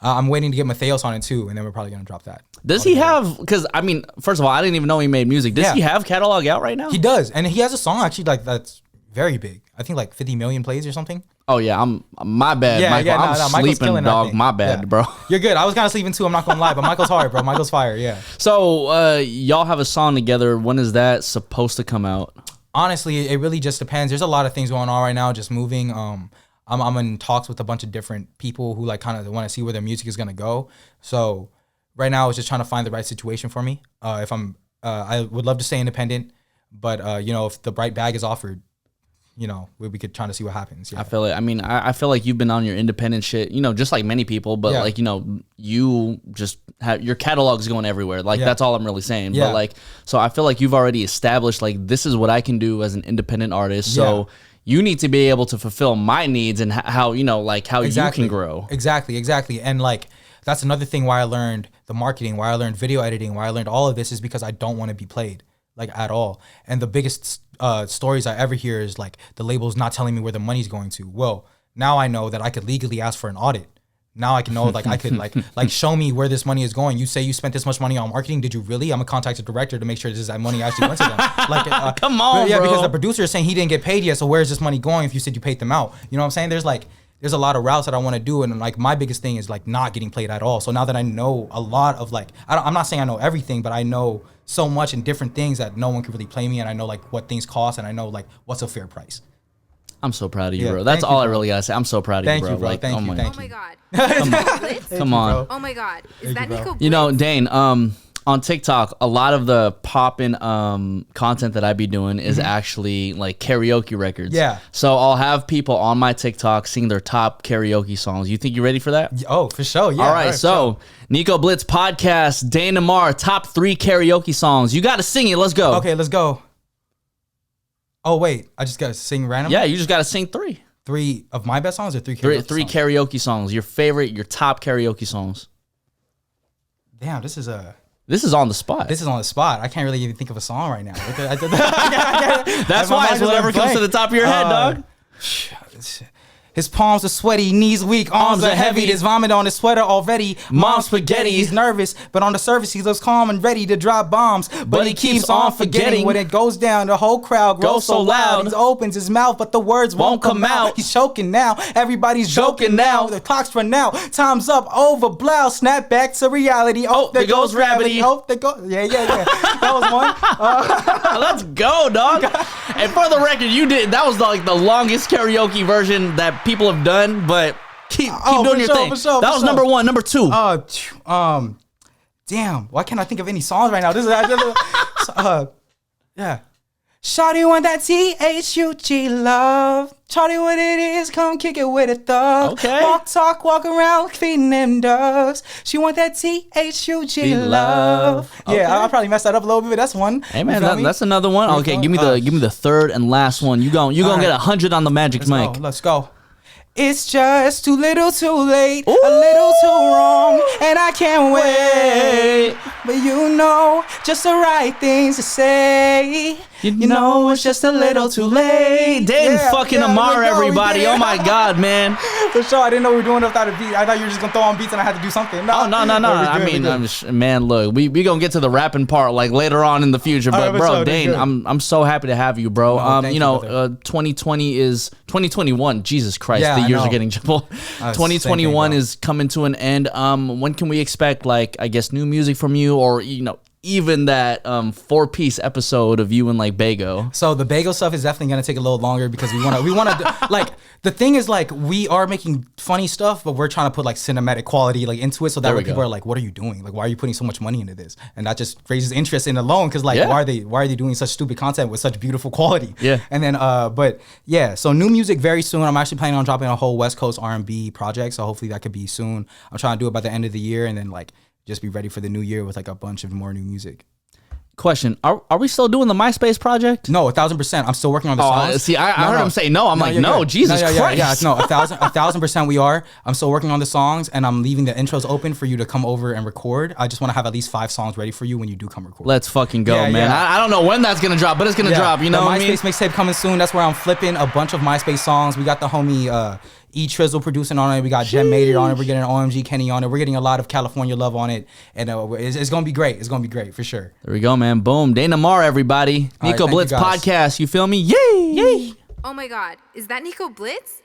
I'm waiting to get Mateos on it too, and then we're probably gonna drop that. Does he have? Because I mean, first of all, I didn't even know he made music. Does he have catalog out right now? He does, and he has a song actually like that's very big. I think like 50 million plays or something. Oh yeah, my bad, Michael. I'm sleeping, dog. My bad, bro. You're good. I was kind of sleeping too. I'm not gonna lie, but Michael's hard, bro. Michael's fire. Yeah. So y'all have a song together. When is that supposed to come out? Honestly, it really just depends. There's a lot of things going on right now. Just moving. I'm in talks with a bunch of different people who like kind of want to see where their music is gonna go. So right now, it's just trying to find the right situation for me. I would love to stay independent, but if the right bag is offered, we could try to see what happens. Yeah. I feel it. I mean, I feel like you've been on your independent shit, just like many people, but like, you just have your catalog's going everywhere. Like, that's all I'm really saying. But like, so I feel like you've already established, like, this is what I can do as an independent artist. So you need to be able to fulfill my needs and how, how you can grow. Exactly. And like, that's another thing why I learned the marketing, why I learned video editing, why I learned all of this is because I don't want to be played. Like at all. And the biggest stories I ever hear is like the label's not telling me where the money's going to. Well, now I know that I could legally ask for an audit. Now I can know, like I could like show me where this money is going. You say you spent this much money on marketing. Did you really? I'm gonna contact the director to make sure that money actually went to them. Like, come on, yeah, bro. because the producer is saying he didn't get paid yet. So where's this money going if you said you paid them out? You know what I'm saying? There's a lot of routes that I want to do, and like my biggest thing is like not getting played at all. So now that I know a lot of like, I'm not saying I know everything, but I know so much in different things that no one can really play me, and I know like what things cost, and I know like what's a fair price. I'm so proud of you, bro. That's all I really gotta say. I'm so proud of you, bro. Like, thank you. Oh my god. Come on. Oh my god. Is that Nico Blitz? Dane, on TikTok, a lot of the poppin' content that I be doing is actually like karaoke records. Yeah. So I'll have people on my TikTok sing their top karaoke songs. You think you're ready for that? Oh, for sure. Yeah. All right. So Nico Blitz Podcast, Dane Amar, top 3 karaoke songs. You got to sing it. Let's go. Okay, let's go. Oh wait, I just gotta sing randomly? Yeah, you just gotta sing 3. 3 of my best songs or 3 karaoke songs? 3 karaoke songs. Your favorite, your top karaoke songs. Damn, this is on the spot. This is on the spot. I can't really even think of a song right now. That's why it's whatever comes to the top of your head, dog. His palms are sweaty, knees weak, arms are heavy. There's vomit on his sweater already. Mom's spaghetti. He's nervous, but on the surface he looks calm and ready to drop bombs. But he keeps on forgetting. When it goes down, the whole crowd grows so loud. He opens his mouth, but the words won't come out. He's choking now. Everybody's joking now. The clock's run out. Time's up. Over. Blow. Snap back to reality. Oh, there goes Rabbity. Oh, there goes. Yeah. That was one. Let's go, dog. And for the record, you did. That was like the longest karaoke version that people have done, but keep doing your thing. That was number 1. Number 2. Damn. Why can't I think of any songs right now? This is yeah. Shawty want that THUG love. Shawty what it is, come kick it with a thug. Okay. Walk, talk, walk around, feeding them doves. She want that THUG love. Okay. Yeah, I probably messed that up a little bit, but that's one. Hey man, that's another one. Okay, give me the third and last one. You gonna get 100 on the magic mic. Let's go. It's just too little too late, a little too wrong, and I can't wait. But you know, just the right things to say. You know, it's just a little too late. Dane fucking Amar, everybody. Oh my God, man. For sure, I didn't know we were doing it without a beat. I thought you were just gonna throw on beats and I had to do something. No. I mean, man, look, we gonna get to the rapping part like later on in the future. But bro, Dane, I'm so happy to have you, bro. 2021. Jesus Christ, the years are getting jumbled. 2021 is coming to an end. When can we expect, like, I guess, new music from you, or even that 4-piece episode of you and like BayGo? So the BayGo stuff is definitely gonna take a little longer because we wanna like, the thing is, like, we are making funny stuff, but we're trying to put like cinematic quality like into it, so that way people are like, what are you doing? Like, why are you putting so much money into this? And that just raises interest in alone, because like, why are they doing such stupid content with such beautiful quality? Yeah. And then but yeah, so new music very soon. I'm actually planning on dropping a whole West Coast R&B project, so hopefully that could be soon. I'm trying to do it by the end of the year, and then like just be ready for the new year with like a bunch of more new music. Question: Are we still doing the MySpace project? No, 1,000%. I'm still working on the songs. See, I heard him say no. I'm like, no, Jesus Christ. Yeah, no, 1,000% we are. I'm still working on the songs, and I'm leaving the intros open for you to come over and record. I just want to have at least 5 songs ready for you when you do come record. Let's fucking go, man. Yeah. I don't know when that's gonna drop, but it's gonna drop. You know what I mean? The MySpace mixtape coming soon. That's where I'm flipping a bunch of MySpace songs. We got the homie E-Trizzle producing on it. We got Jem Made It on it. We're getting OMG Kenny on it. We're getting a lot of California love on it. And it's going to be great. It's going to be great for sure. There we go, man. Boom. Dane Amar, everybody. Nico Blitz Podcast. You feel me? Yay! Oh my God, is that Nico Blitz?